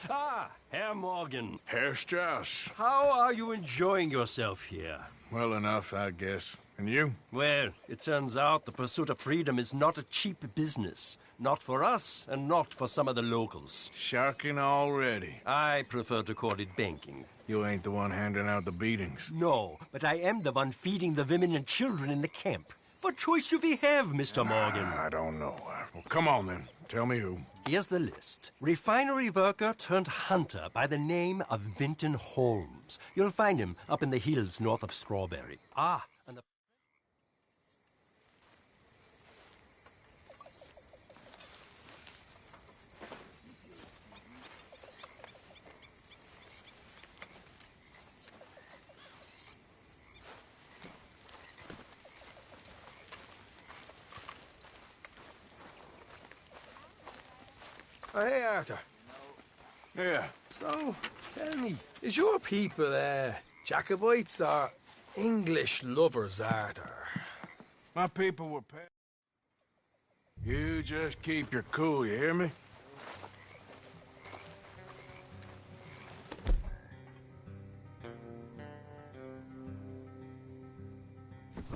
Ah, Herr Morgan. Herr Strauss. How are you enjoying yourself here? Well enough, I guess. And you? Well, it turns out the pursuit of freedom is not a cheap business. Not for us, and not for some of the locals. Sharking already. I prefer to call it banking. You ain't the one handing out the beatings. No, but I am the one feeding the women and children in the camp. What choice do we have, Mr. Morgan? I don't know. Well, come on then. Tell me who. Here's the list. Refinery worker turned hunter by the name of Vinton Holmes. You'll find him up in the hills north of Strawberry. Ah, and the... Oh, hey, Arthur. Yeah. So, tell me, is your people, Jacobites or English lovers, Arthur? My people were paid. You just keep your cool, you hear me?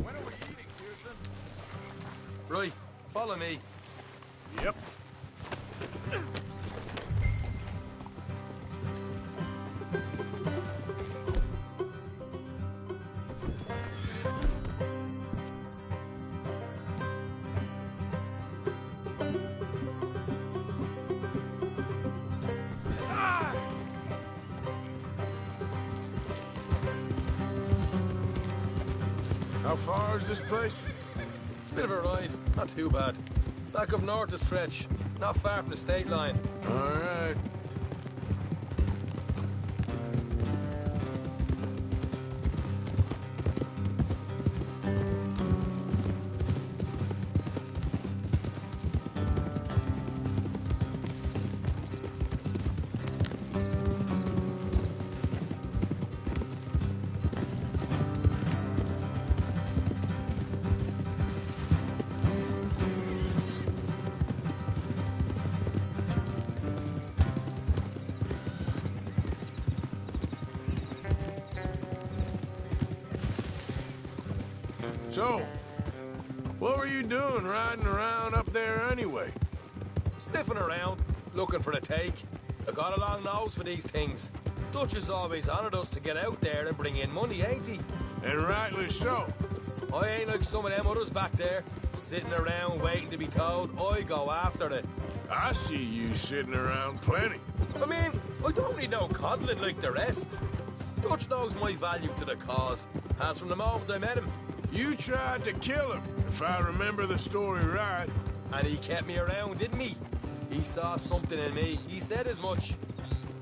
When are we eating, Houston? Right, follow me. Yep. How far is this place? It's a bit of a ride, not too bad. Back up north a stretch, not far from the state line. All right. So, what were you doing riding around up there anyway? Sniffing around, looking for a take. I got a long nose for these things. Dutch has always honoured us to get out there and bring in money, ain't he? And rightly so. I ain't like some of them others back there, sitting around waiting to be told. I go after it. I see you sitting around plenty. I mean, I don't need no coddling like the rest. Dutch knows my value to the cause, as from the moment I met him. You tried to kill him, if I remember the story right. And he kept me around, didn't he? He saw something in me. He said as much.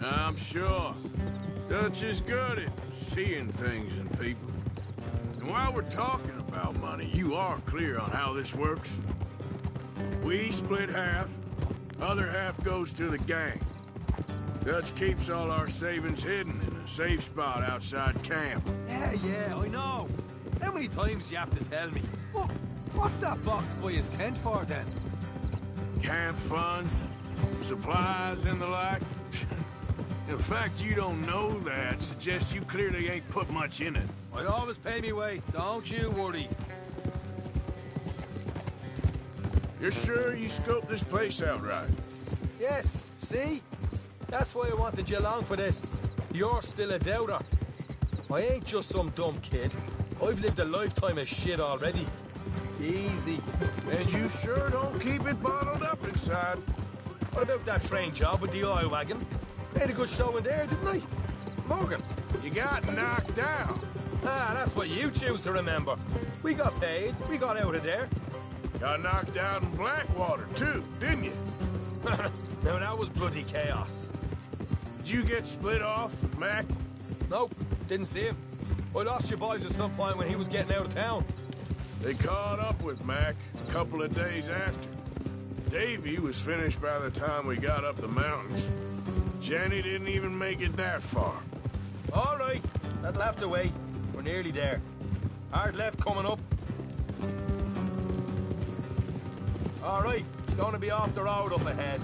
I'm sure. Dutch is good at seeing things in people. And while we're talking about money, you are clear on how this works? We split half, other half goes to the gang. Dutch keeps all our savings hidden in a safe spot outside camp. Yeah, I know. How many times do you have to tell me? What's that box by his tent for, then? Camp funds, supplies, and the like. The fact you don't know that suggests you clearly ain't put much in it. I always pay me way, don't you worry. You're sure you scoped this place out right? Yes, see? That's why I wanted you along for this. You're still a doubter. I ain't just some dumb kid. I've lived a lifetime of shit already. Easy. And you sure don't keep it bottled up inside. What about that train job with the oil wagon? Made a good show in there, didn't I? Morgan. You got knocked down. Ah, that's what you choose to remember. We got paid. We got out of there. Got knocked down in Blackwater, too, didn't you? Now, that was bloody chaos. Did you get split off with Mac? Nope, didn't see him. I lost your boys at some point when he was getting out of town. They caught up with Mac a couple of days after. Davy was finished by the time we got up the mountains. Jenny didn't even make it that far. All right, that'll have to wait. We're nearly there. Hard left coming up. All right, it's going to be off the road up ahead.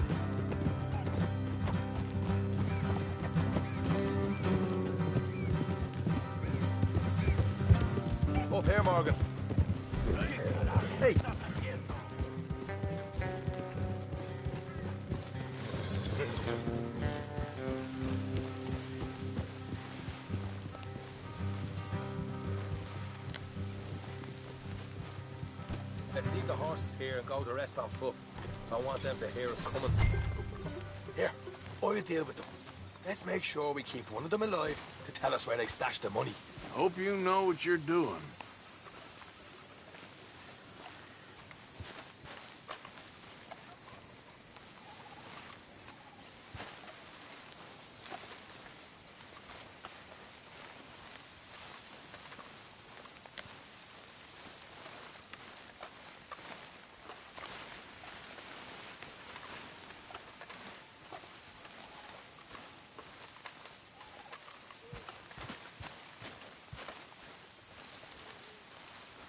Up here, Morgan. Hey. Let's leave the horses here and go the rest on foot. Don't want them to hear us coming. Here, I'll deal with them. Let's make sure we keep one of them alive to tell us where they stashed the money. Hope you know what you're doing.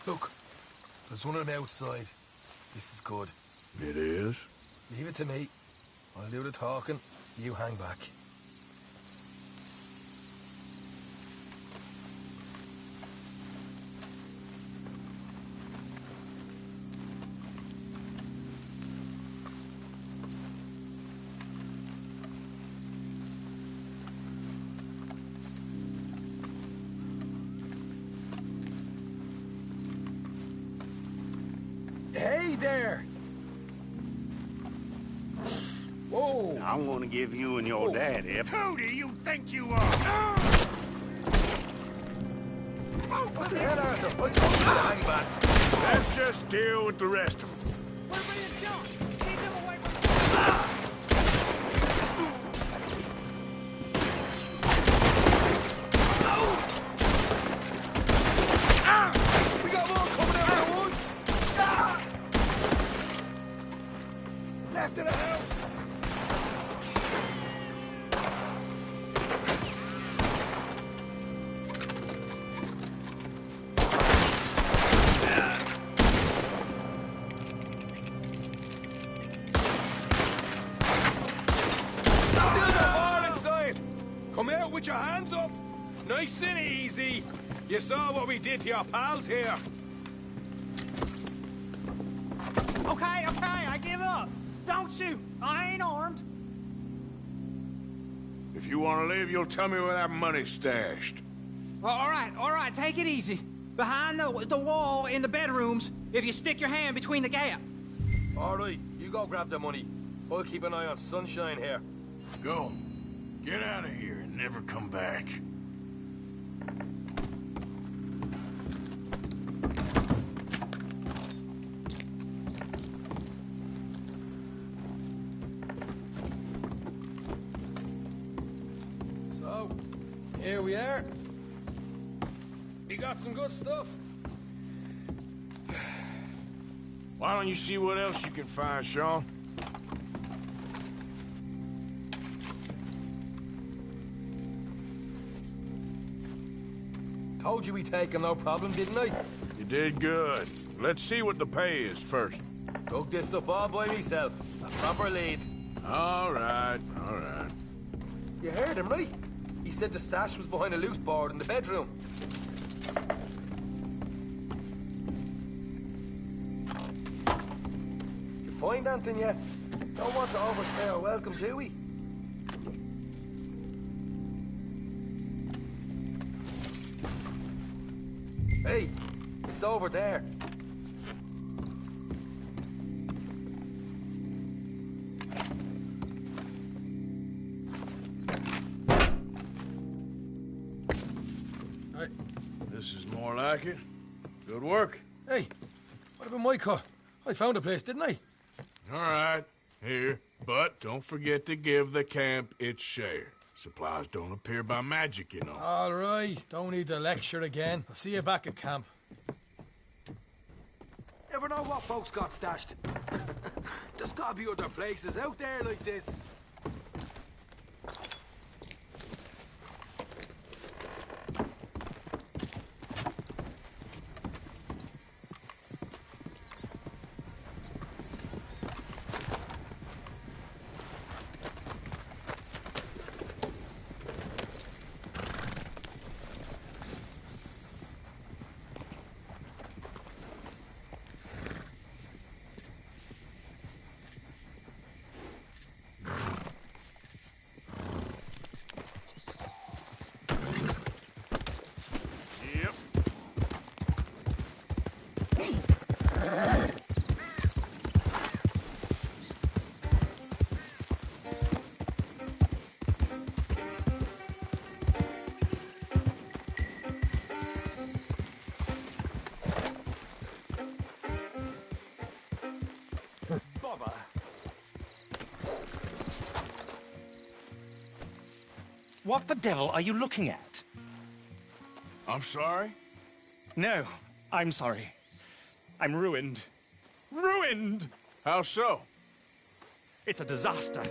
Look, there's one on the outside. This is good. It is? Leave it to me. I'll do the talking. You hang back. Hey there! Whoa! I'm gonna give you and your daddy. Who do you think you are? What the hell, Arthur? I told you to hang back. Let's just deal with the rest of them. We're being jumped! Keep them away from We got more coming out of the woods! Left in the house! Come out with your hands up! Nice and easy! You saw what we did to your pals here! Okay, I give up. Don't shoot. I ain't armed. If you want to live, you'll tell me where that money's stashed. All right, take it easy. Behind the wall in the bedrooms, if you stick your hand between the gap. Alright, you go grab the money. I'll keep an eye on Sunshine here. Go. Get out of here and never come back. So, here we are. We got some good stuff. Why don't you see what else you can find, Sean? Told you we'd take him, no problem, didn't I? You did good. Let's see what the pay is first. Dug this up all by myself. A proper lead. All right, all right. You heard him, right? He said the stash was behind a loose board in the bedroom. You find anything yet? Don't want to overstay our welcome, do we? Hey, it's over there. Hey. This is more like it. Good work. Hey, what about my car? I found a place, didn't I? All right, here. But don't forget to give the camp its share. Supplies don't appear by magic, you know. All right, don't need to lecture again. I'll see you back at camp. Never know what folks got stashed. There's gotta be other places out there like this. What the devil are you looking at? I'm sorry? No, I'm sorry. I'm ruined. Ruined! How so? It's a disaster.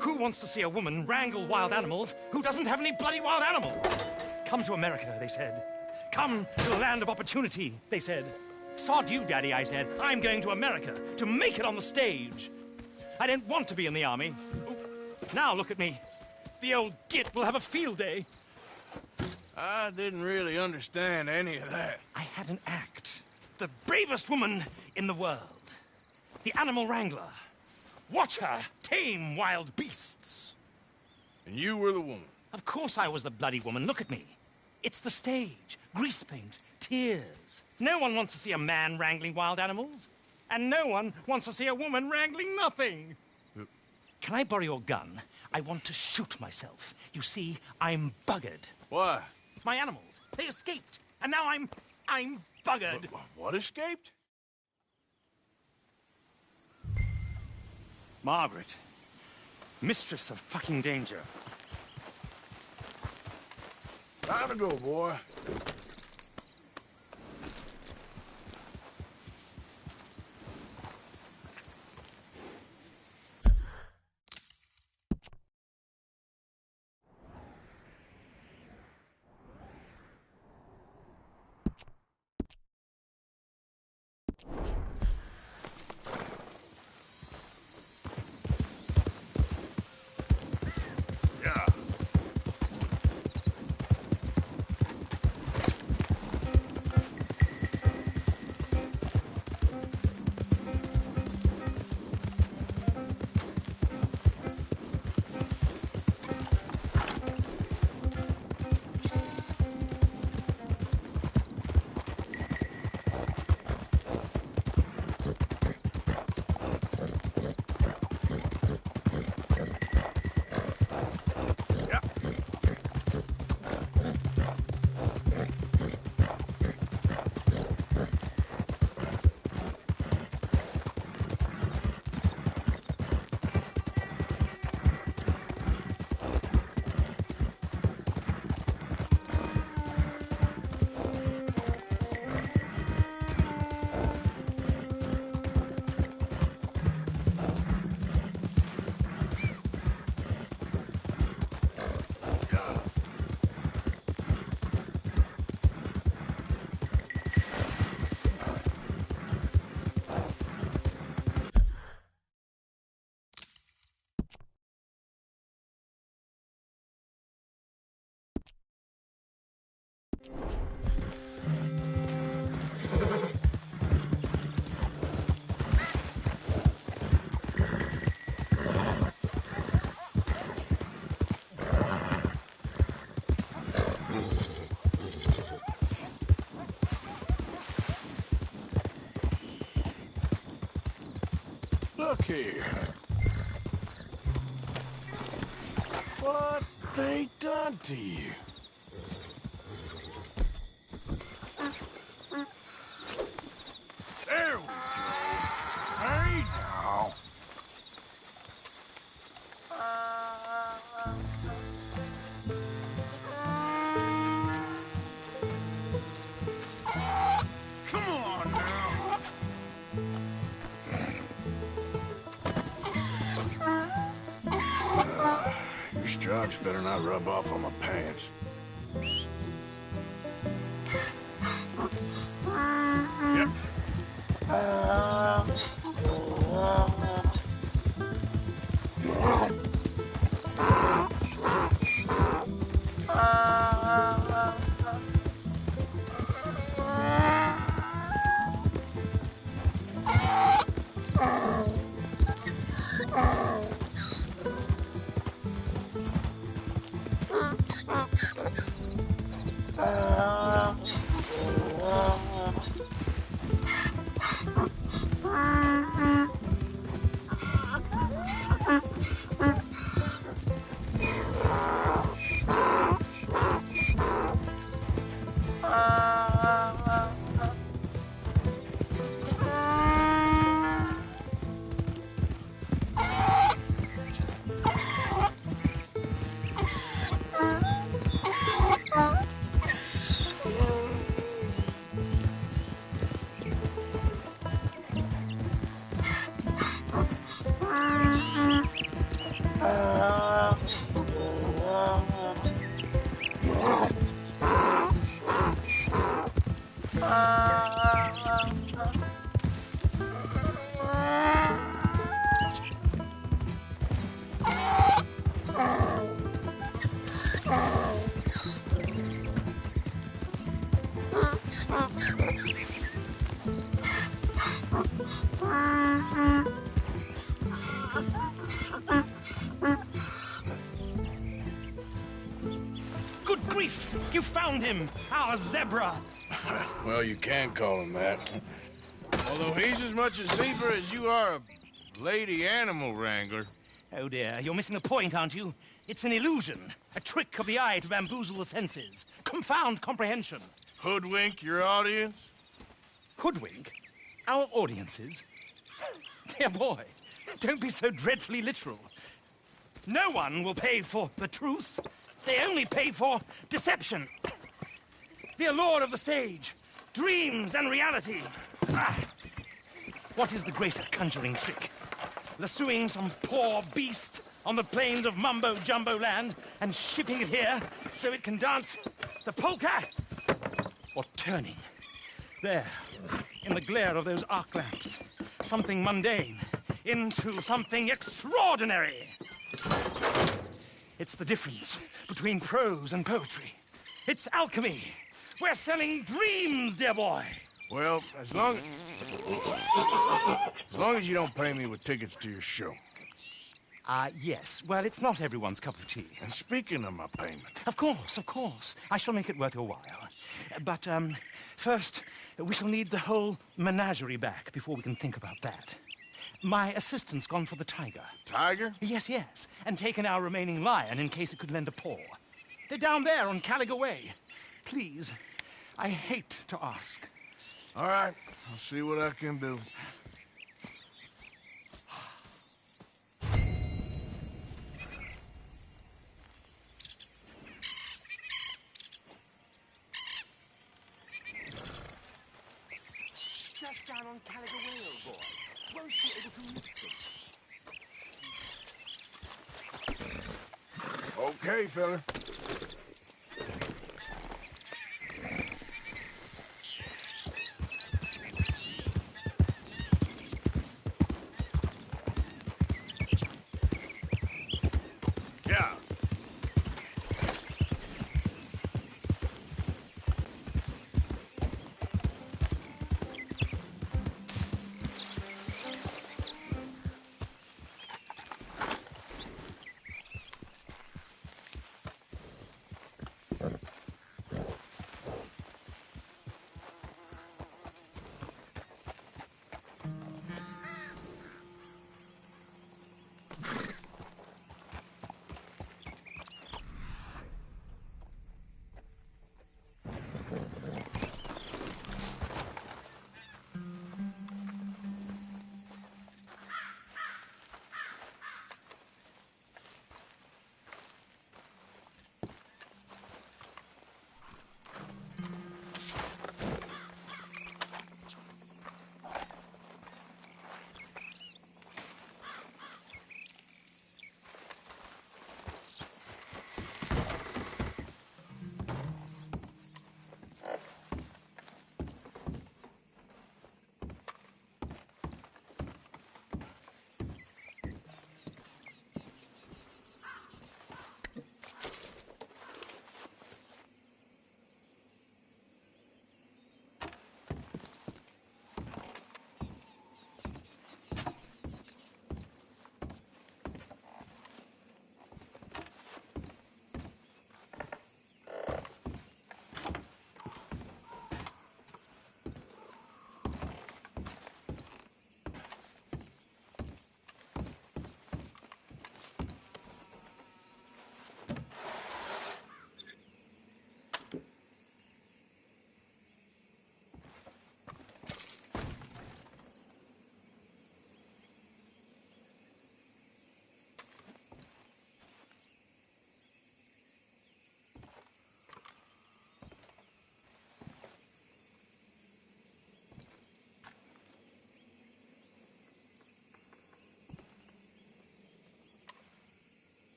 Who wants to see a woman wrangle wild animals who doesn't have any bloody wild animals? Come to America, they said. Come to the land of opportunity, they said. Sod you, Daddy, I said. I'm going to America to make it on the stage. I don't want to be in the army. Now look at me. The old git will have a field day. I didn't really understand any of that. I had an act. The bravest woman in the world. The animal wrangler. Watch her tame wild beasts. And you were the woman? Of course I was the bloody woman. Look at me. It's the stage. Grease paint. Tears. No one wants to see a man wrangling wild animals. And no one wants to see a woman wrangling nothing. Can I borrow your gun? I want to shoot myself. You see, I'm buggered. Why? My animals. They escaped. And now I'm buggered. What escaped? Margaret. Mistress of fucking danger. Time to go, boy. Look here. What they done to you? There we go. Hey now. Come on now. Your stripes better not rub off on my pants. Yep. You found him, our zebra. Well, you can call him that. Although he's as much a zebra as you are a lady animal wrangler. Oh dear, you're missing the point, aren't you? It's an illusion, a trick of the eye to bamboozle the senses, confound comprehension. Hoodwink your audience? Hoodwink? Our audiences? Dear boy, don't be so dreadfully literal. No one will pay for the truth. They only pay for deception. The allure of the stage, dreams and reality. Ah. What is the greater conjuring trick? Lassoing some poor beast on the plains of Mumbo-Jumbo land and shipping it here so it can dance the polka? Or turning, there, in the glare of those arc lamps, something mundane into something extraordinary? It's the difference between prose and poetry. It's alchemy. We're selling dreams, dear boy. Well, as long as you don't pay me with tickets to your show. Yes. Well, it's not everyone's cup of tea. And speaking of my payment... Of course, of course. I shall make it worth your while. But, first, we shall need the whole menagerie back before we can think about that. My assistant's gone for the tiger. Tiger? Yes, yes. And taken our remaining lion in case it could lend a paw. They're down there on Caliga Way. Please, I hate to ask. All right, I'll see what I can do. Just down on Caliga Way, old boy. Won't be able to miss them. Okay, fella. Yeah.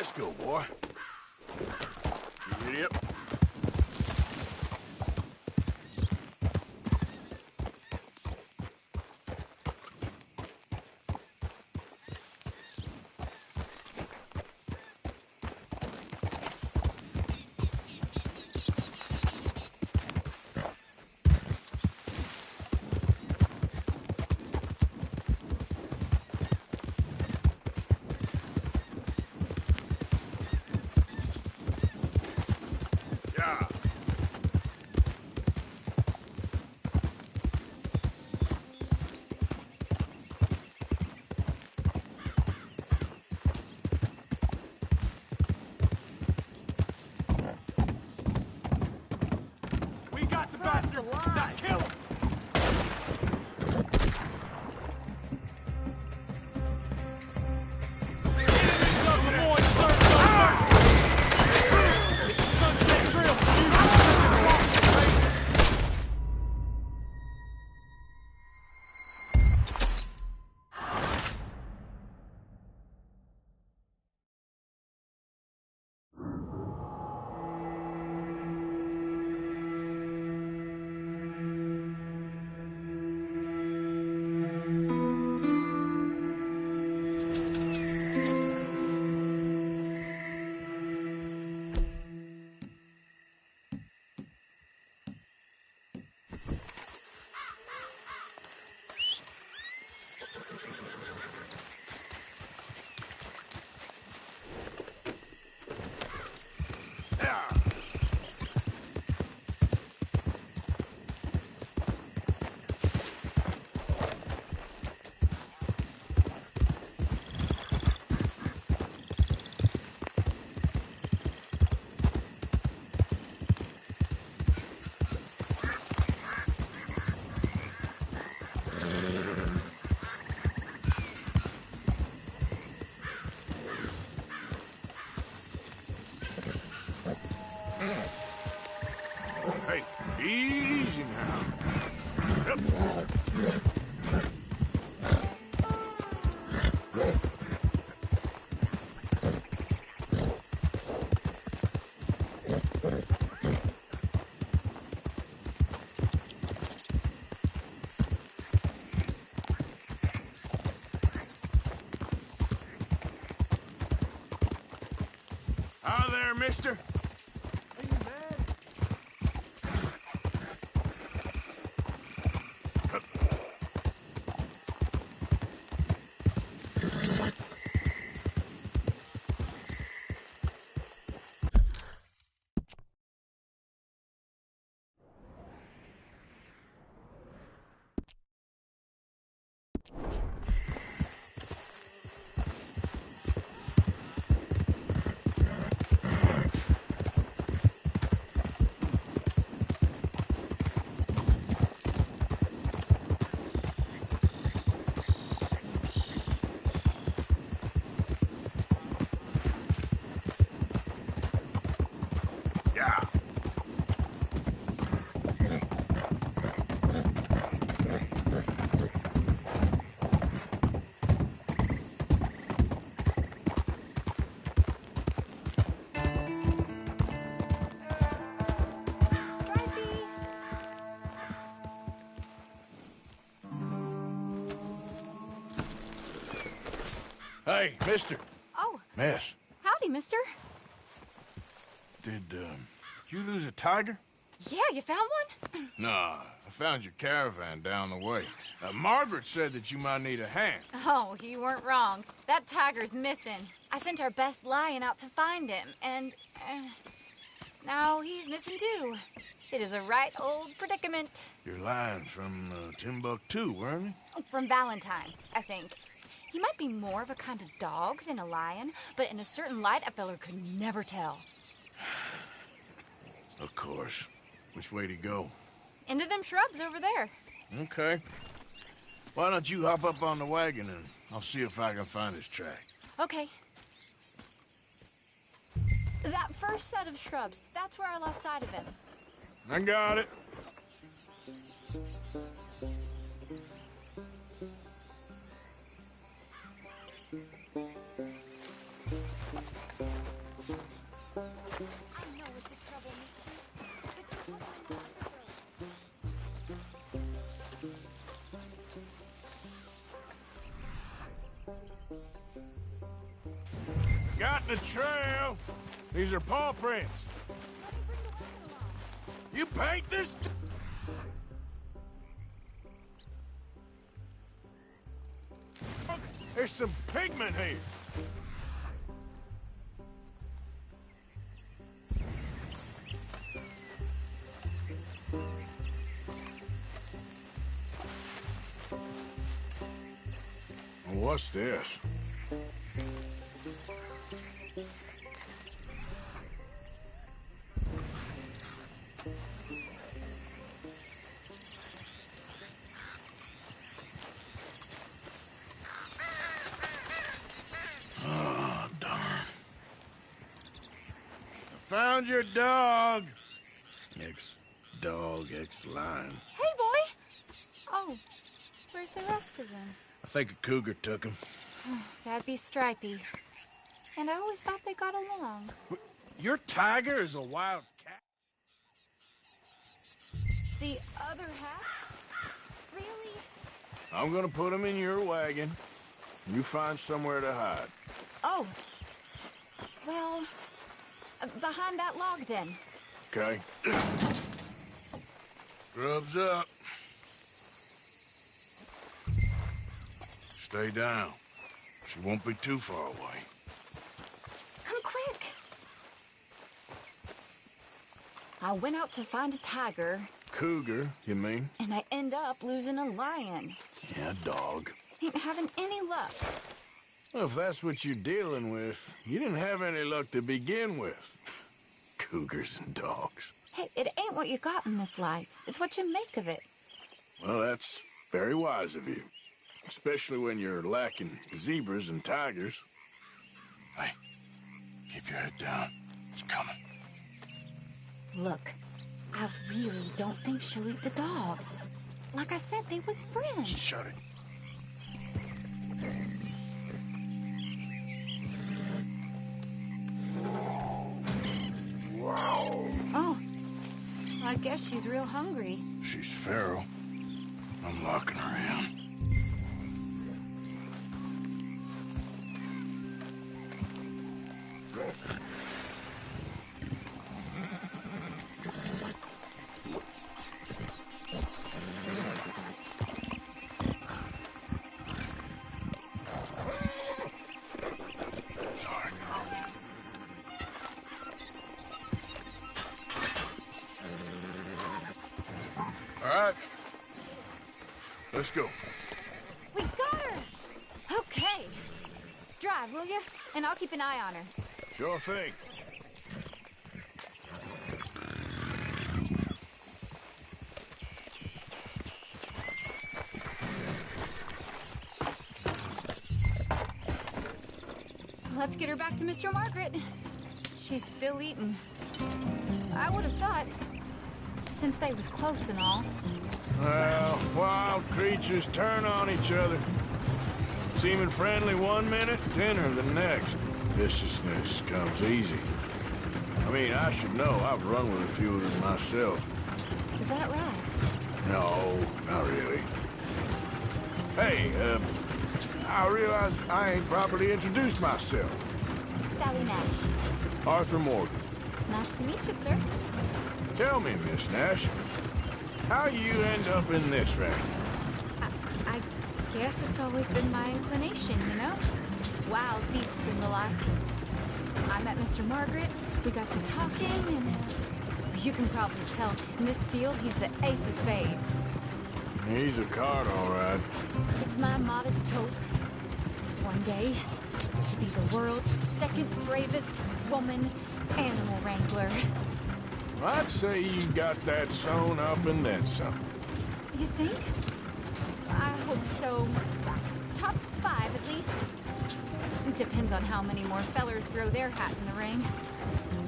Let's go, boy. Giddy up. Yeah. We got the bastard! Now kill him! Hey, easy now. Yep. Hi there, mister. Yeah. Hey, mister. Oh, Miss, howdy, mister. did you lose a tiger? Yeah, you found one? Nah, I found your caravan down the way. Margaret said that you might need a hand. Oh, you weren't wrong. That tiger's missing. I sent our best lion out to find him, and now he's missing too. It is a right old predicament. Your lion's from Timbuktu, weren't he? From Valentine, I think. He might be more of a kind of dog than a lion, but in a certain light, a feller could never tell. Of course. Which way to go? Into them shrubs over there. Okay. Why don't you hop up on the wagon and I'll see if I can find his track. Okay. That first set of shrubs, that's where I lost sight of him. I got it. a trail. These are paw prints. You paint this? There's some pigment here. What's this? Oh, darn. I found your dog. Ex-dog, ex-lion. Hey, boy! Oh, where's the rest of them? I think a cougar took him. That'd be Stripey. And I always thought they got along. Your tiger is a wild cat? The other half? Really? I'm gonna put him in your wagon. You find somewhere to hide. Oh. Well, behind that log, then. Okay. Grub's up. Stay down. She won't be too far away. Come quick. I went out to find a tiger. Cougar, you mean? And I end up losing a lion. Yeah, dog. Ain't having any luck. Well, if that's what you're dealing with, you didn't have any luck to begin with. Cougars and dogs. Hey, it ain't what you got in this life. It's what you make of it. Well, that's very wise of you. Especially when you're lacking zebras and tigers. Hey, keep your head down. It's coming. Look, I really don't think she'll eat the dog. Like I said, they was friends. Shut it. Oh, I guess she's real hungry. She's feral. I'm locking her in. Sorry, girl. All right. Let's go. We got her! Okay. Drive, will you? And I'll keep an eye on her. Sure thing. Let's get her back to Mr. Margaret. She's still eating. I would have thought, since they was close and all. Well, wild creatures turn on each other. Seeming friendly one minute, dinner the next. Viciousness comes easy. I mean, I should know. I've run with a few of them myself. Is that right? No, not really. Hey, I realize I ain't properly introduced myself. Sally Nash. Arthur Morgan. Nice to meet you, sir. Tell me, Miss Nash, how you end up in this racket? I guess it's always been my inclination, you know? Wild beasts and the like. I met Mr. Margaret, we got to talking, and you can probably tell, in this field, he's the ace of spades. He's a card, all right. It's my modest hope, one day, to be the world's second bravest woman animal wrangler. I'd say you got that sewn up and then some. You think? I hope so. Top 5, at least. Depends on how many more fellers throw their hat in the ring.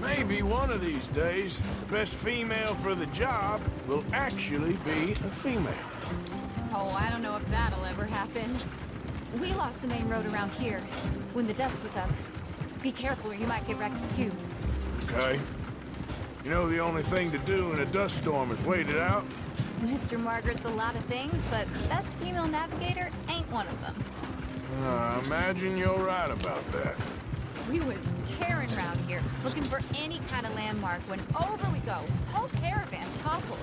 Maybe one of these days, the best female for the job will actually be a female. Oh, I don't know if that'll ever happen. We lost the main road around here when the dust was up. Be careful or you might get wrecked too. Okay. You know the only thing to do in a dust storm is wait it out? Mr. Margaret's a lot of things, but best female navigator ain't one of them. I imagine you're right about that. We was tearing around here, looking for any kind of landmark when over we go. Whole caravan toppled.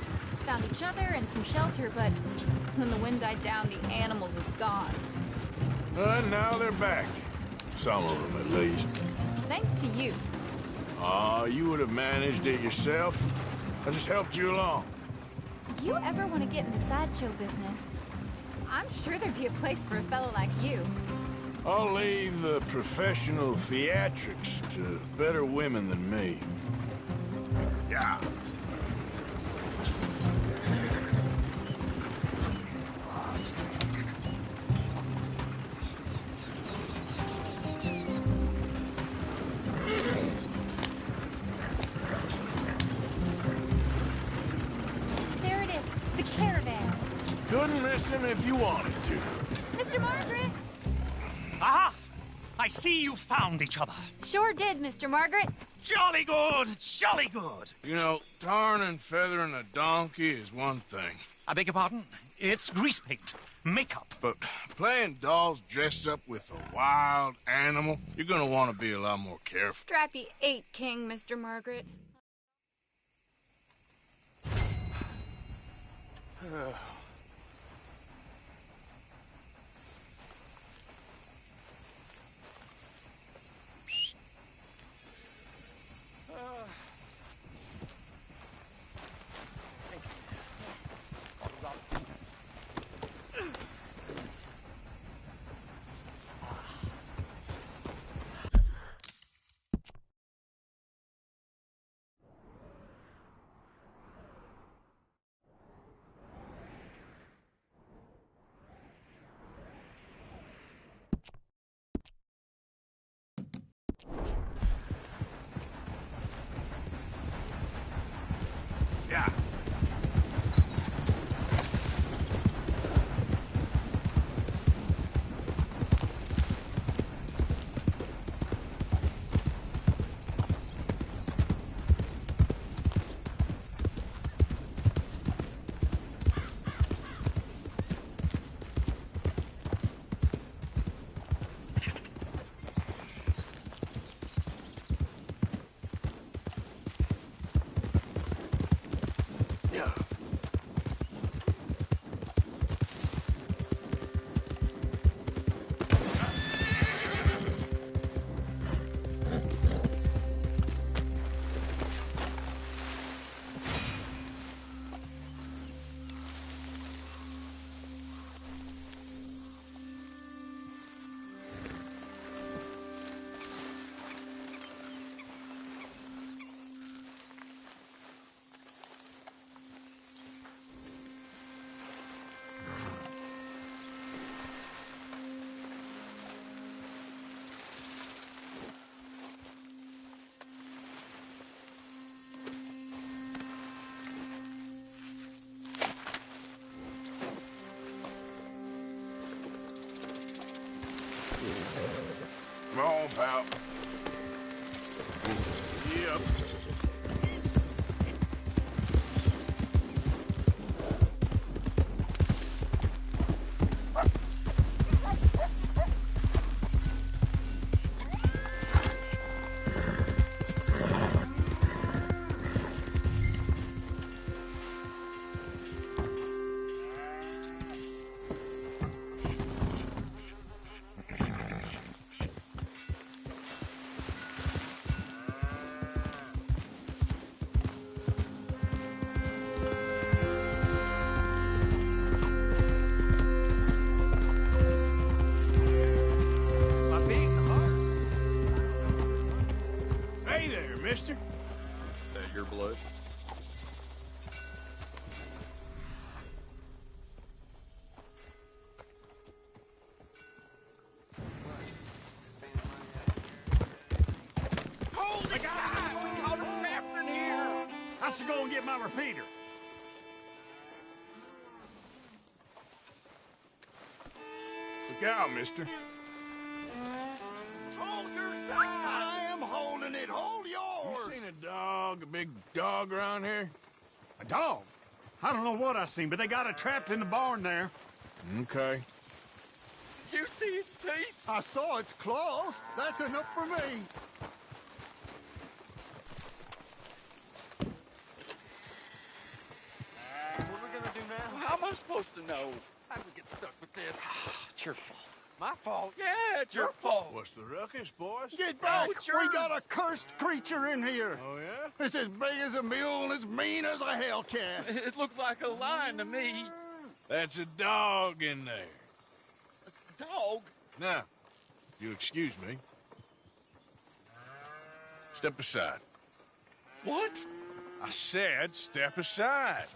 Found each other and some shelter, but when the wind died down, the animals was gone. And now they're back. Some of them, at least. Thanks to you. You would have managed it yourself. I just helped you along. You ever want to get in the sideshow business? I'm sure there'd be a place for a fellow like you. I'll leave the professional theatrics to better women than me. Yeah. There it is, the caravan. Couldn't miss him if you wanted to. Mr. Margaret! Aha! I see you found each other. Sure did, Mr. Margaret. Jolly good, jolly good. You know, tarring and feathering a donkey is one thing. I beg your pardon? It's grease paint, makeup. But playing dolls dressed up with a wild animal, you're gonna want to be a lot more careful. Strappy 8 King, Mr. Margaret. Yeah. Come on, pal. Yep. Hey there, mister. That your blood? Holy cow! We caught him trapped in here! I should go and get my repeater. Look out, mister. Hold your side! I am holding it! Hold You yours! seen a big dog around here? A dog? I don't know what I seen, but they got it trapped in the barn there. Okay. you see its teeth? I saw its claws. That's enough for me. What are we gonna do now? How am I supposed to know? How did we get stuck with this? It's your fault. My fault? Yeah, it's your fault. What's the ruckus, boys? Get back! it's We yours. got a cursed creature in here. Oh, yeah? It's as big as a mule and as mean as a hellcat. It looks like a lion to me. That's a dog in there. Dog? Now, you'll excuse me. Step aside. What? I said step aside.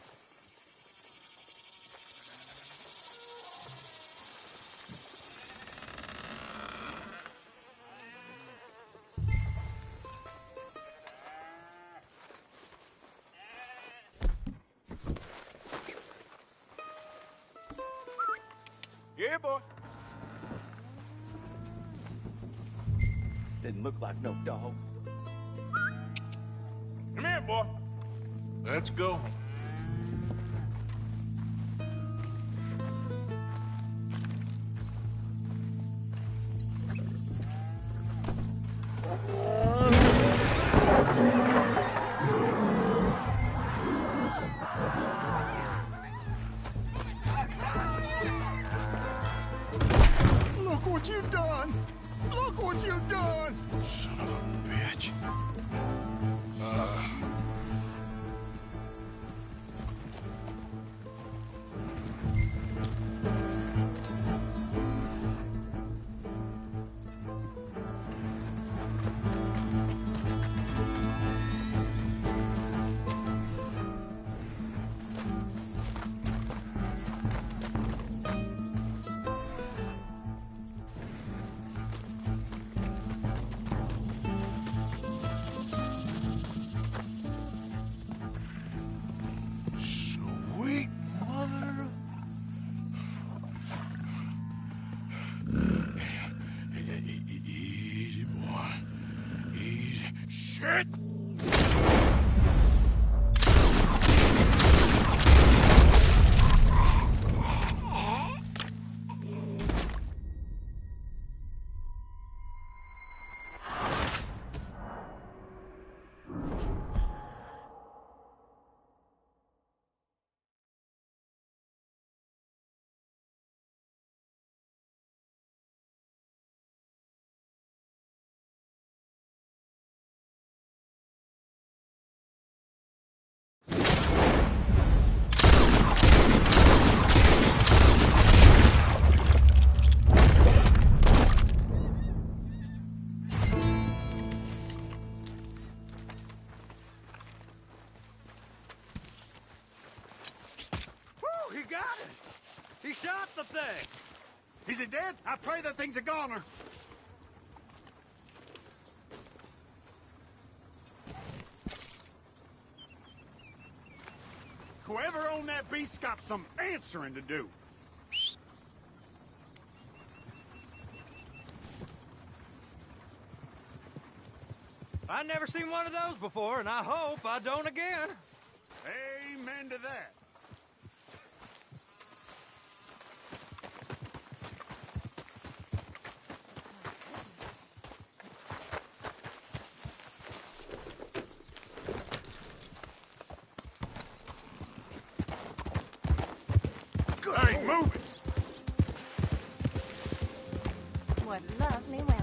Yeah, boy. Didn't look like no dog. Come here, boy. Let's go. Look what you've done! Look what you've done! Son of a bitch. Sweet mother. Easy, boy. Easy. Shit! Whew, he got it. He shot the thing. Is it dead? I pray that thing's a goner. Whoever owned that beast's got some answering to do. I never seen one of those before, and I hope I don't again. Amen to that. Hey, move it! What lovely weather.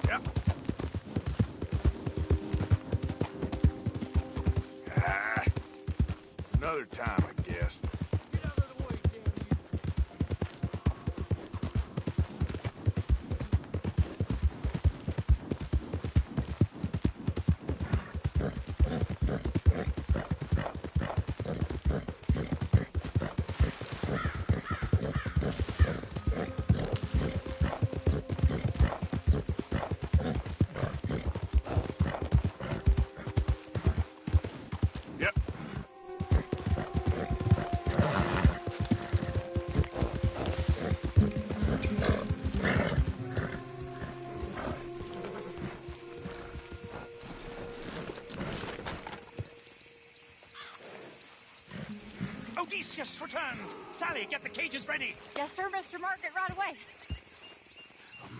Yep. Another time, I guess. Get out of the way, damn you. Yep. Odysseus returns! Sally, get the cages ready! Yes, sir, Mr. Margaret, right away.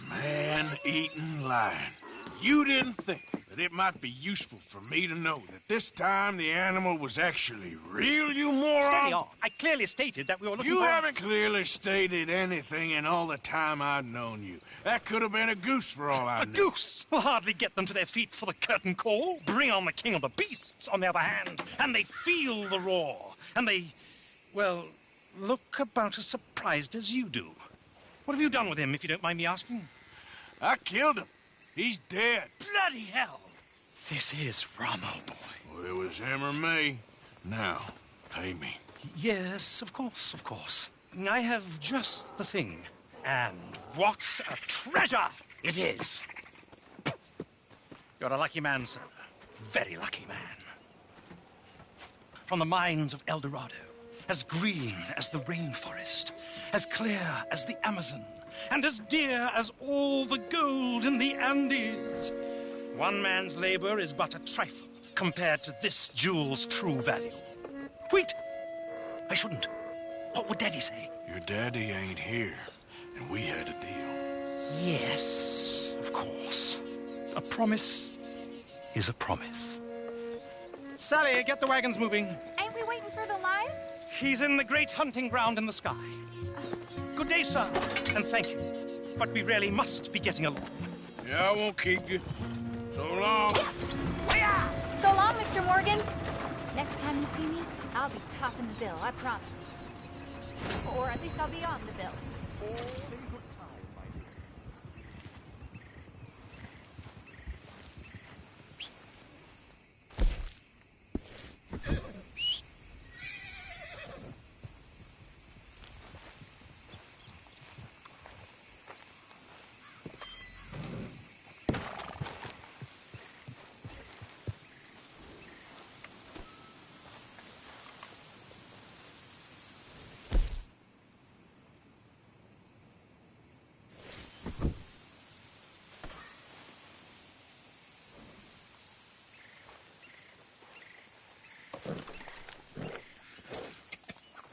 Man-eating lion. You didn't think that it might be useful for me to know that this time the animal was actually real, you moron? Steady on. I clearly stated that we were looking You for... haven't clearly stated anything in all the time I've known you. That could have been a goose for all I know. A goose will hardly get them to their feet for the curtain call. Bring on the king of the beasts, on the other hand, and they feel the roar. And they, well, look about as surprised as you do. What have you done with him, if you don't mind me asking? I killed him. He's dead. Bloody hell! This is Ramo, boy. Well, it was him or me. Now, pay me. Yes, of course, of course. I have just the thing. And what a treasure it is! You're a lucky man, sir. Very lucky man. From the mines of El Dorado, as green as the rainforest, as clear as the Amazon, and as dear as all the gold in the Andes. One man's labor is but a trifle compared to this jewel's true value. Wait! I shouldn't. What would Daddy say? Your daddy ain't here, and we had a deal. Yes, of course. A promise is a promise. Sally, get the wagons moving. Ain't we waiting for the lion? He's in the great hunting ground in the sky. Good day, sir, and thank you. But we really must be getting along. Yeah, I won't keep you. So long. So long, Mr. Morgan. Next time you see me, I'll be topping the bill, I promise. Or at least I'll be on the bill.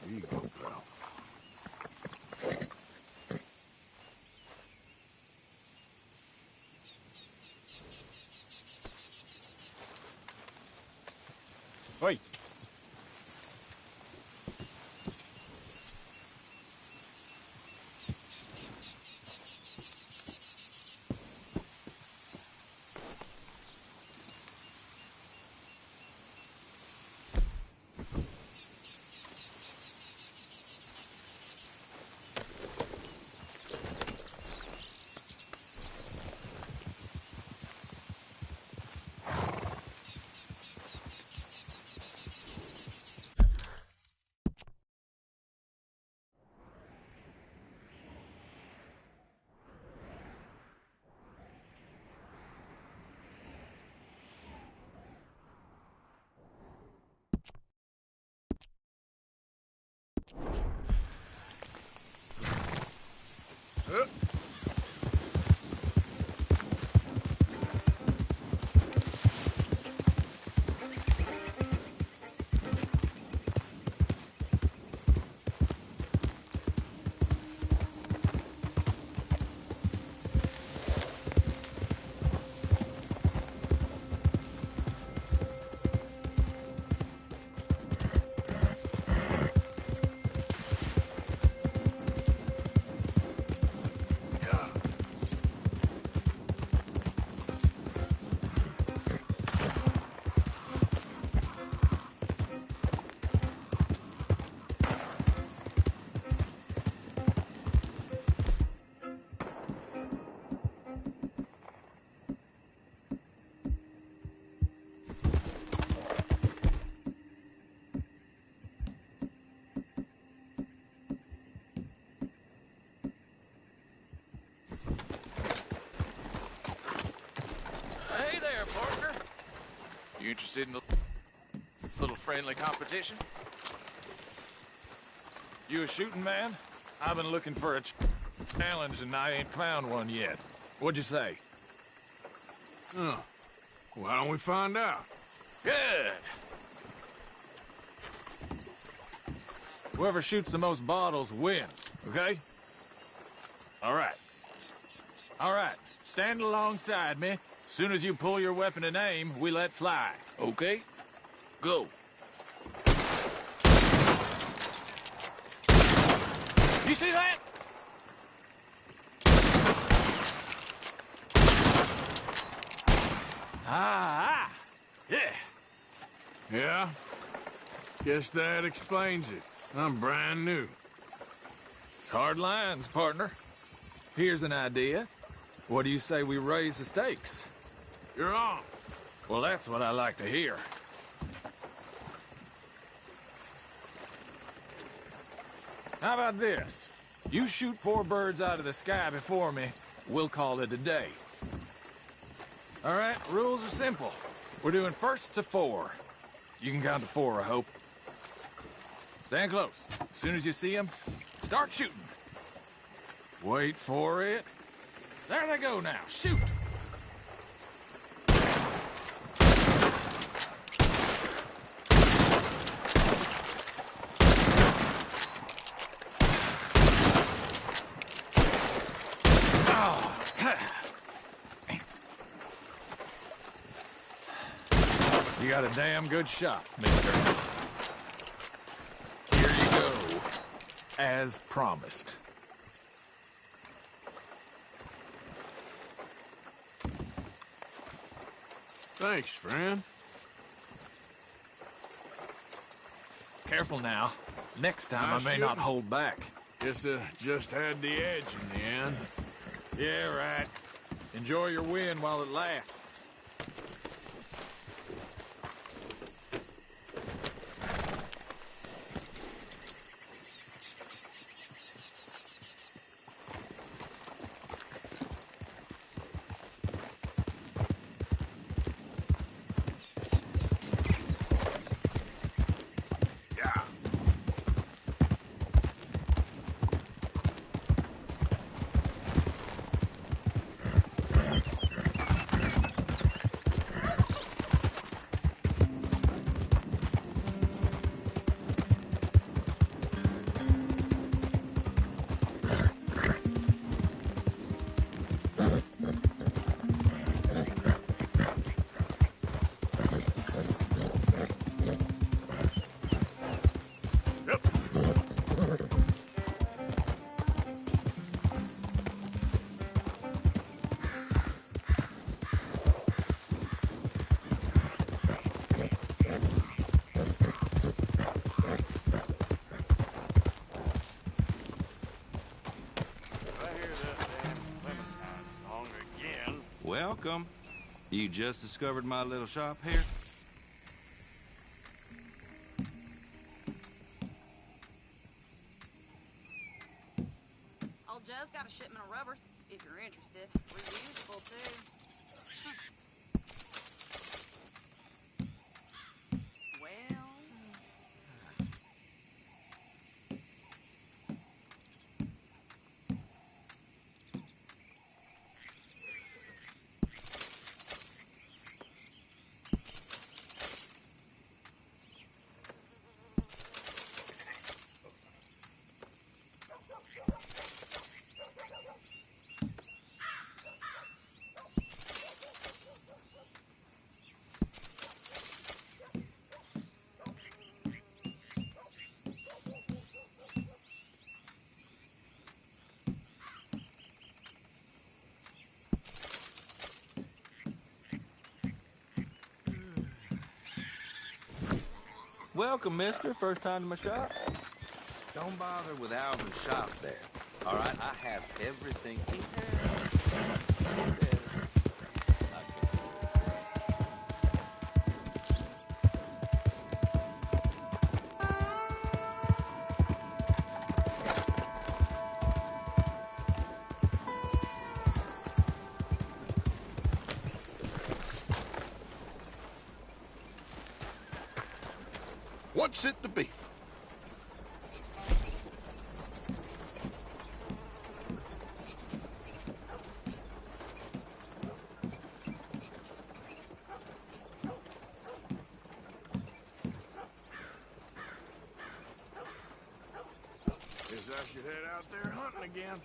Here you go, pal. Oi. You interested in a little friendly competition. You a shooting man? I've been looking for a challenge and I ain't found one yet. What'd you say? Huh. Why don't we find out? Good! Whoever shoots the most bottles wins, okay? All right. All right, stand alongside me. Soon as you pull your weapon and aim, we let fly. Okay. Go. You see that? Ah! Yeah. Yeah? Guess that explains it. I'm brand new. It's hard lines, partner. Here's an idea. What do you say we raise the stakes? You're on. Well, that's what I like to hear. How about this? You shoot 4 birds out of the sky before me, we'll call it a day. All right, rules are simple. We're doing first to 4. You can count to 4, I hope. Stand close. As soon as you see them, start shooting. Wait for it. There they go now. Shoot! You got a damn good shot, mister. Here you go. As promised. Thanks, friend. Careful now. Next time Nice I may not shooting. hold back. Guess just had the edge in the end. Yeah, right. Enjoy your win while it lasts. Welcome. You just discovered my little shop here? Old Joe's got a shipment of rubbers, if you're interested. Reusable, too. Well... Welcome, mister. First time to my shop? Don't bother with Alvin's shop there. All right, I have everything in there. What's it to be? Guess I should head out there hunting again.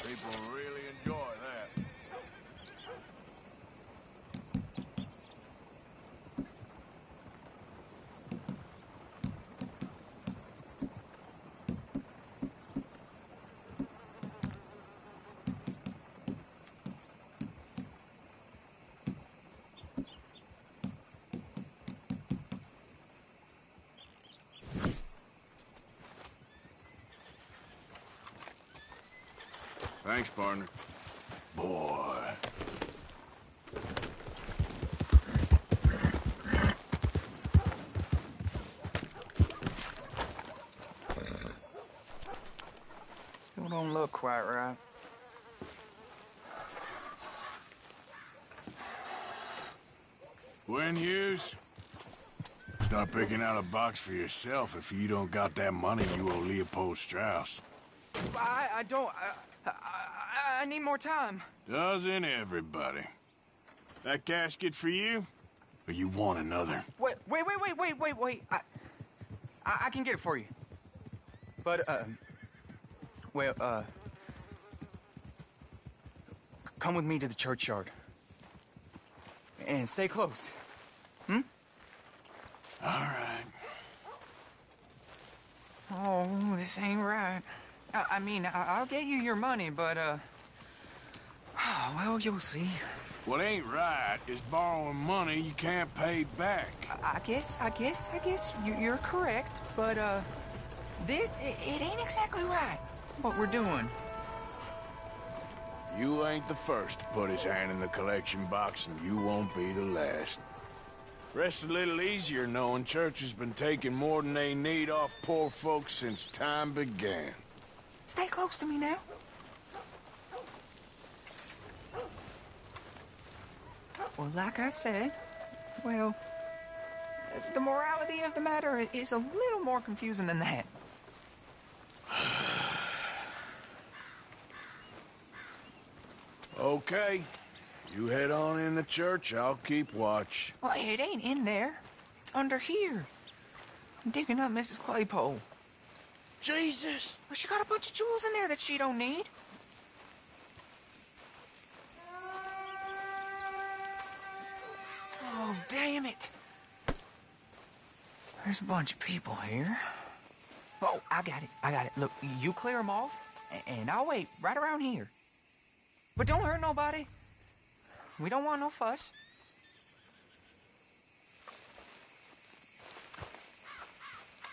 People really enjoy that. Thanks, partner. Boy. Still don't look quite right. Gwen Hughes, start picking out a box for yourself if you don't got that money you owe Leopold Strauss. I don't... I need more time. Doesn't everybody? That casket for you? Or you want another? Wait. I can get it for you. But, come with me to the churchyard. And stay close. Hmm? All right. Oh, this ain't right. I mean, I'll get you your money, but, well, you'll see. What ain't right is borrowing money you can't pay back. I guess you're correct, but, it ain't exactly right, what we're doing. You ain't the first to put his hand in the collection box, and you won't be the last. Rests a little easier knowing church has been taking more than they need off poor folks since time began. Stay close to me now. Well, like I said, well, the morality of the matter is a little more confusing than that. Okay. You head on in the church, I'll keep watch. Well, it ain't in there. It's under here. I'm digging up Mrs. Claypole. Jesus! Well, she got a bunch of jewels in there that she don't need. Oh, damn it. There's a bunch of people here. Oh, I got it. Look, you clear them off, and I'll wait right around here. But don't hurt nobody. We don't want no fuss.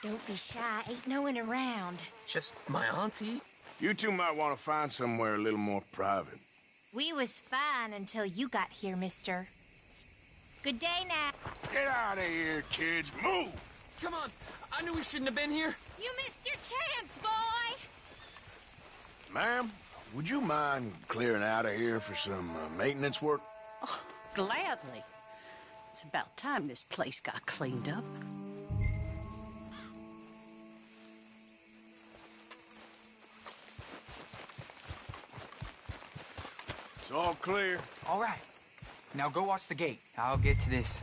Don't be shy. Ain't no one around. Just my auntie. You two might want to find somewhere a little more private. We was fine until you got here, mister. Good day now. Get out of here, kids. Move! Come on. I knew we shouldn't have been here. You missed your chance, boy. Ma'am, would you mind clearing out of here for some maintenance work? Oh, gladly. It's about time this place got cleaned up. It's all clear. All right. Now go watch the gate. I'll get to this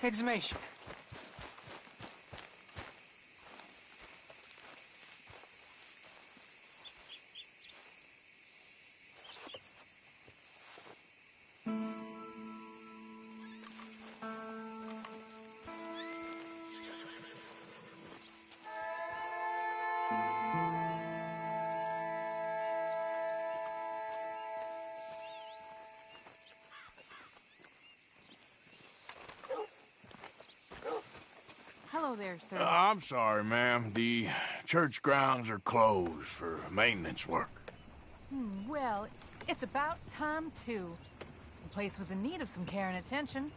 exhumation. Hello there, sir. I'm sorry, ma'am. The church grounds are closed for maintenance work. Well, it's about time, too. The place was in need of some care and attention.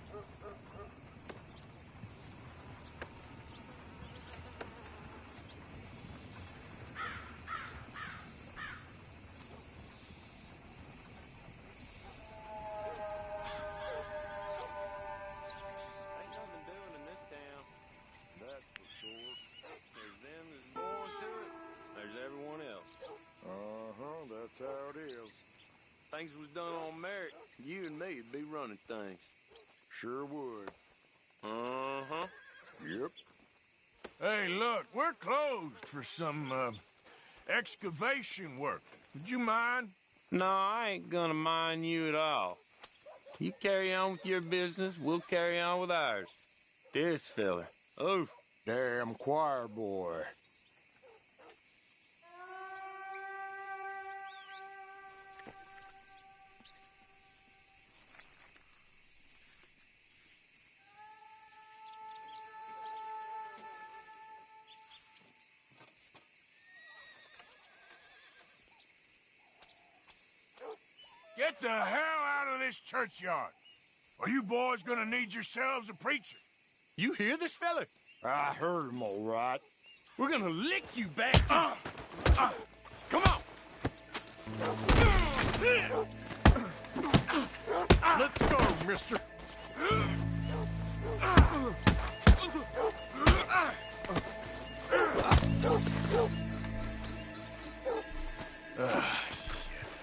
things was done on merit, you and me'd be running things. Sure would. Uh-huh. Yep. Hey, look, we're closed for some, excavation work. Would you mind? No, I ain't gonna mind you at all. You carry on with your business, we'll carry on with ours. This fella. Oh, damn choir boy. Get the hell out of this churchyard. Are you boys gonna need yourselves a preacher? You hear this fella? I heard him all right. We're gonna lick you back to... Come on! Let's go, mister.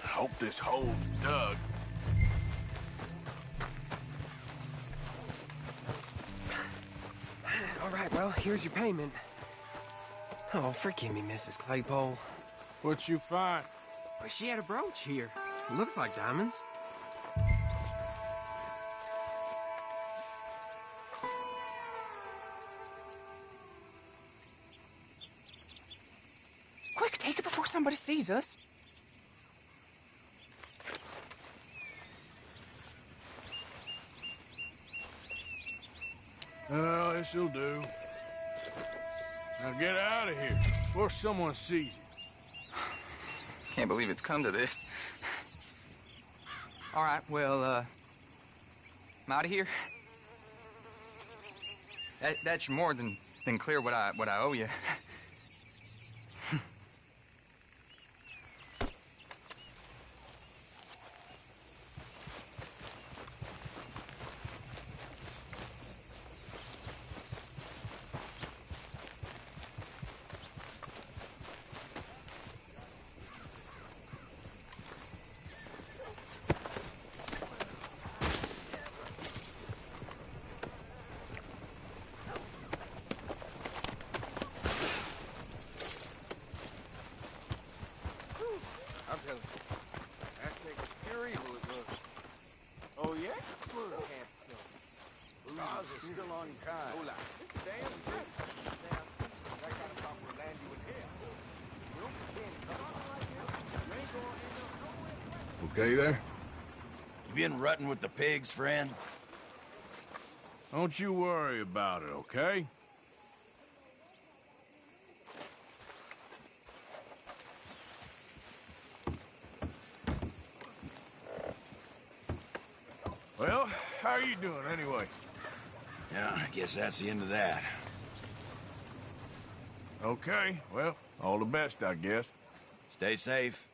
Hope this hole's dug. All right, well, here's your payment. Oh, forgive me, Mrs. Claypole. What'd you find? Well, she had a brooch here. Looks like diamonds. Quick, take it before somebody sees us. Oh, this'll do. Now get out of here before someone sees you. Can't believe it's come to this. All right, well, I'm out of here. That's more than clear what I owe you. I'm telling you, that thing is pure evil, it looks. Oh, yeah? Full of camp stuff. Laws are still unkind. Hold on. It's damn good. That kind of talk will land you in hell. You don't pretend something like this. You ain't going to end up nowhere. Okay there? You been rutting with the pigs, friend? Don't you worry about it, okay? Well, how are you doing anyway? Yeah, I guess that's the end of that. Okay, well, all the best, I guess. Stay safe.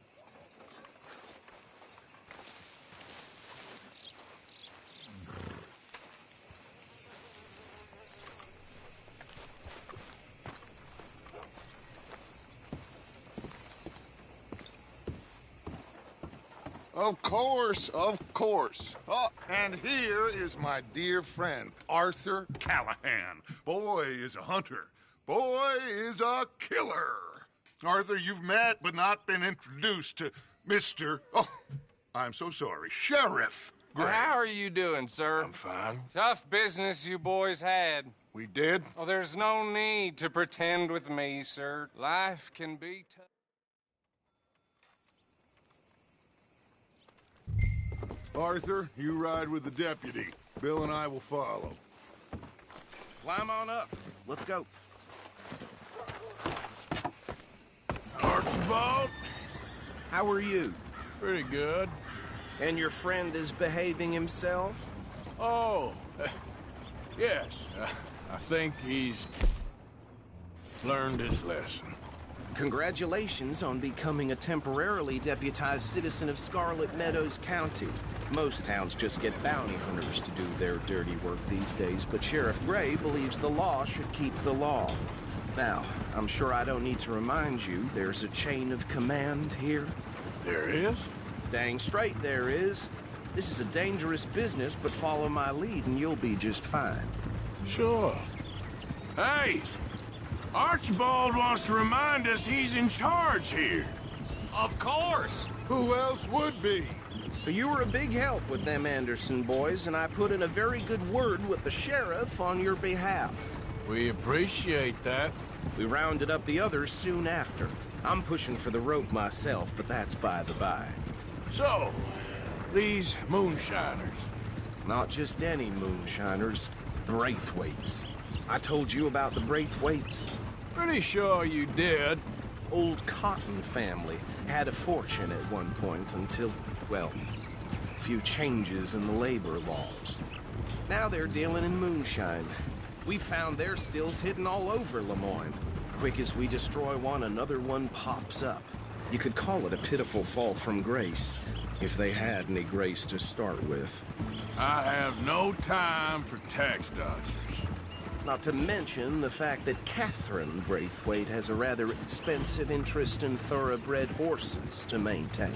Of course, of course. Oh, and here is my dear friend, Arthur Callahan. Boy is a hunter. Boy is a killer. Arthur, you've met but not been introduced to Mr. Oh, I'm so sorry, Sheriff Gray. How are you doing, sir? I'm fine. Tough business you boys had. We did? Oh, there's no need to pretend with me, sir. Life can be tough. Arthur, you ride with the deputy. Bill and I will follow. Climb on up. Let's go. Archibald? How are you? Pretty good. And your friend is behaving himself? Oh, yes. I think he's learned his lesson. Congratulations on becoming a temporarily deputized citizen of Scarlet Meadows County. Most towns just get bounty hunters to do their dirty work these days, but Sheriff Gray believes the law should keep the law. Now, I'm sure I don't need to remind you, there's a chain of command here. There is? Dang straight there is. This is a dangerous business, but follow my lead and you'll be just fine. Sure. Hey! Archibald wants to remind us he's in charge here. Of course! Who else would be? You were a big help with them Anderson boys, and I put in a very good word with the sheriff on your behalf. We appreciate that. We rounded up the others soon after. I'm pushing for the rope myself, but that's by the by. So, these moonshiners. Not just any moonshiners. Braithwaites. I told you about the Braithwaites? Pretty sure you did. Old Cotton family had a fortune at one point until, well, a few changes in the labor laws. Now they're dealing in moonshine. We found their stills hidden all over Lemoyne. Quick as we destroy one, another one pops up. You could call it a pitiful fall from grace, if they had any grace to start with. I have no time for tax dodgers. Not to mention the fact that Catherine Braithwaite has a rather expensive interest in thoroughbred horses to maintain.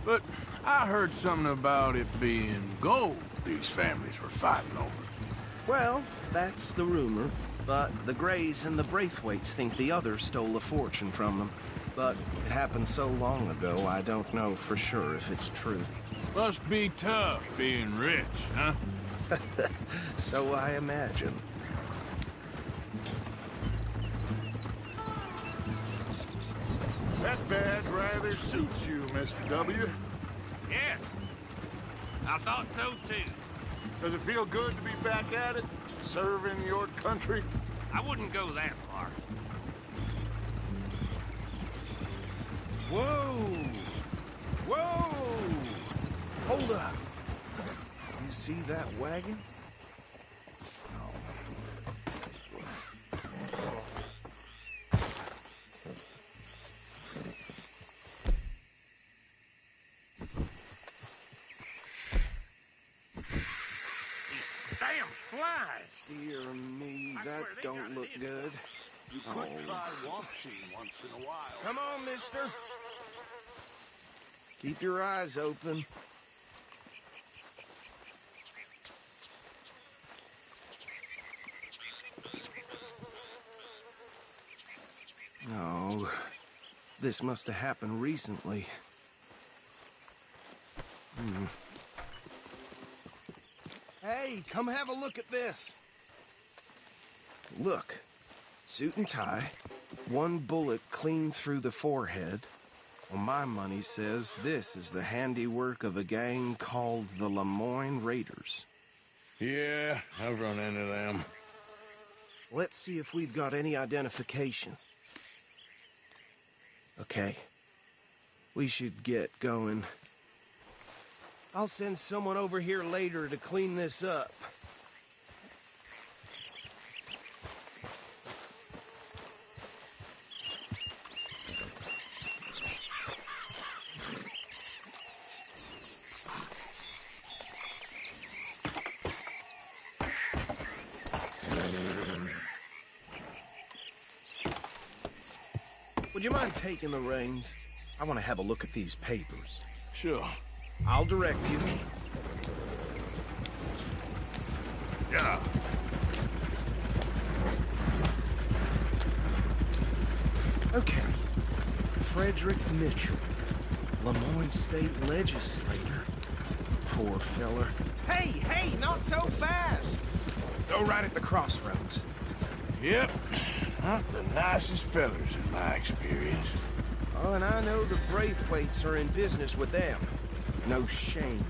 But I heard something about it being gold these families were fighting over. Well, that's the rumor. But the Greys and the Braithwaites think the others stole a fortune from them. But it happened so long ago, I don't know for sure if it's true. Must be tough being rich, huh? So I imagine. That bad rather suits you, Mr. W. Yes. I thought so, too. Does it feel good to be back at it? Serving your country? I wouldn't go that far. Whoa! Whoa! Hold up. You see that wagon? Damn flies! Dear me, that don't look good. You could try watching once in a while. Come on, mister. Keep your eyes open. Oh, this must have happened recently. Hey, come have a look at this. Look, suit and tie, one bullet clean through the forehead. Well, my money says this is the handiwork of a gang called the Lemoyne Raiders. Yeah, I've run into them. Let's see if we've got any identification. Okay. We should get going. I'll send someone over here later to clean this up. Would you mind taking the reins? I want to have a look at these papers. Sure. I'll direct you. Yeah. Okay. Frederick Mitchell, Lemoyne State Legislator. Poor feller. Hey, not so fast! Go right at the crossroads. Yep. Not the nicest fellers in my experience. Oh, and I know the Braithwaites are in business with them. No shame.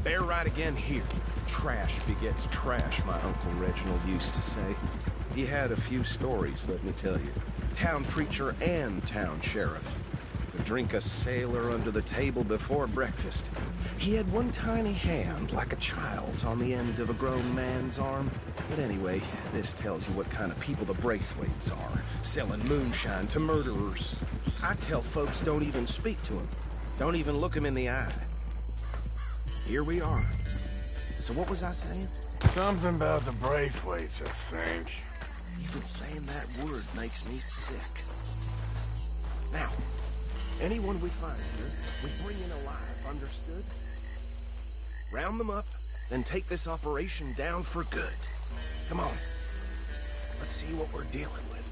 Bear right again here. Trash begets trash, my Uncle Reginald used to say. He had a few stories, let me tell you. Town preacher and town sheriff. Could drink a sailor under the table before breakfast. He had one tiny hand, like a child's, on the end of a grown man's arm. But anyway, this tells you what kind of people the Braithwaites are. Selling moonshine to murderers. I tell folks don't even speak to them. Don't even look them in the eye. Here we are. So what was I saying? Something about the Braithwaites, I think. Even saying that word makes me sick. Now, Anyone we find here, we bring in alive, understood? Round them up, then take this operation down for good. Come on. Let's see what we're dealing with.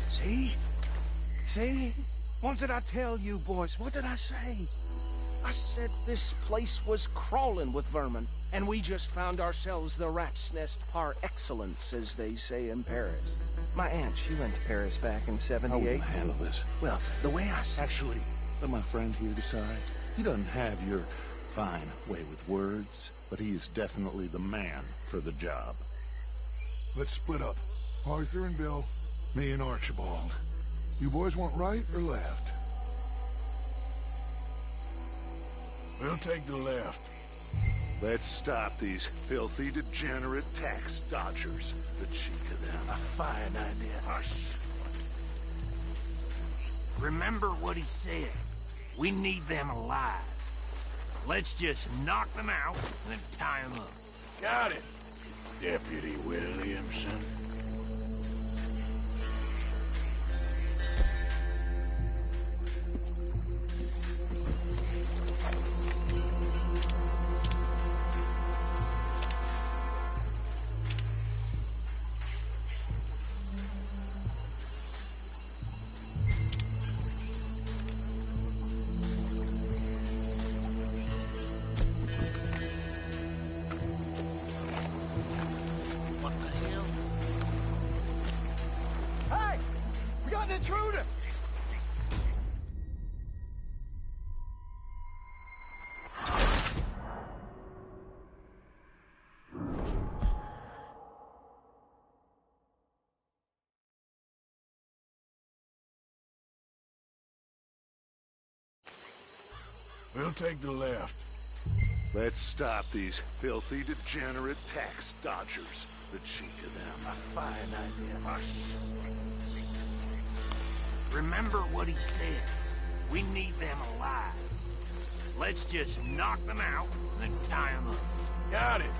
See? See? What did I tell you, boys? What did I say? I said this place was crawling with vermin, and we just found ourselves the rat's nest par excellence, as they say in Paris. My aunt, she went to Paris back in '78. How will you handle this? Well, the way I see... Actually, let my friend here decide. He doesn't have your fine way with words, but he is definitely the man for the job. Let's split up. Arthur and Bill, me and Archibald. You boys want right or left? We'll take the left. Let's stop these filthy, degenerate tax dodgers. The cheek of them. A fine idea. Hush. Remember what he said. We need them alive. Let's just knock them out and then tie them up. Got it, Deputy Williamson. Intruder! We'll take the left. Let's stop these filthy, degenerate tax dodgers. The cheek of them. A fine idea. Hush. Remember what he said. We need them alive. Let's just knock them out and then tie them up. Got it,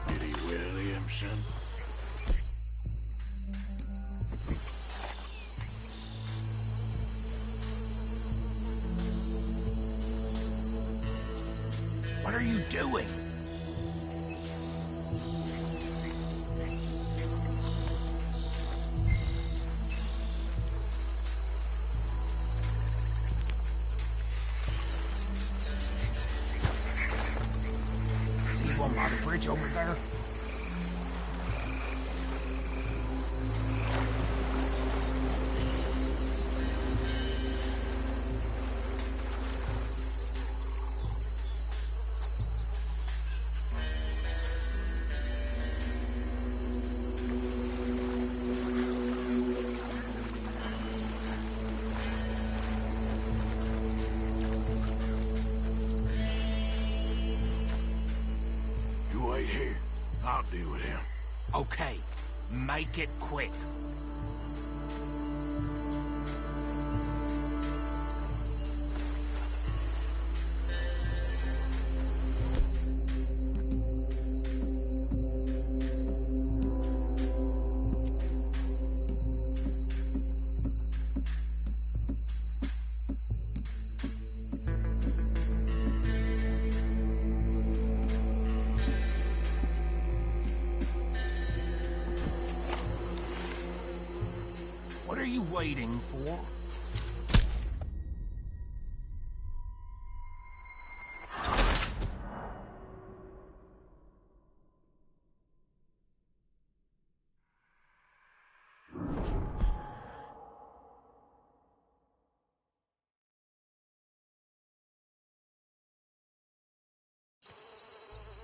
Deputy Williamson. What are you doing? By the bridge over there. Here, I'll deal with him. Okay, make it quick. What are you waiting for?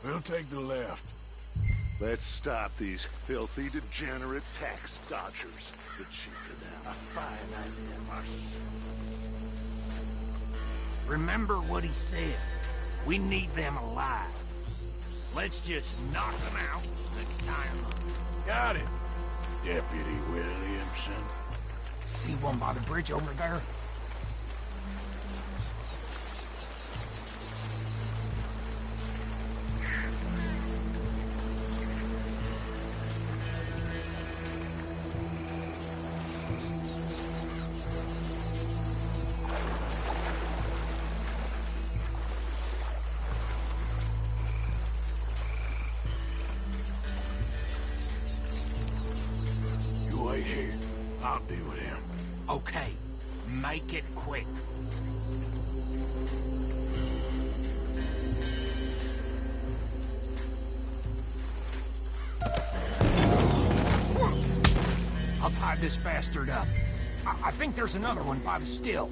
We'll take the left. Let's stop these filthy, degenerate tax dodgers. The cheek of them. A fine idea. Remember what he said. We need them alive. Let's just knock them out and tie them up. Got it, Deputy Williamson. See one by the bridge over there? You wait here. I'll deal with him. Okay, make it quick. I'll tie this bastard up. I think there's another one by the still.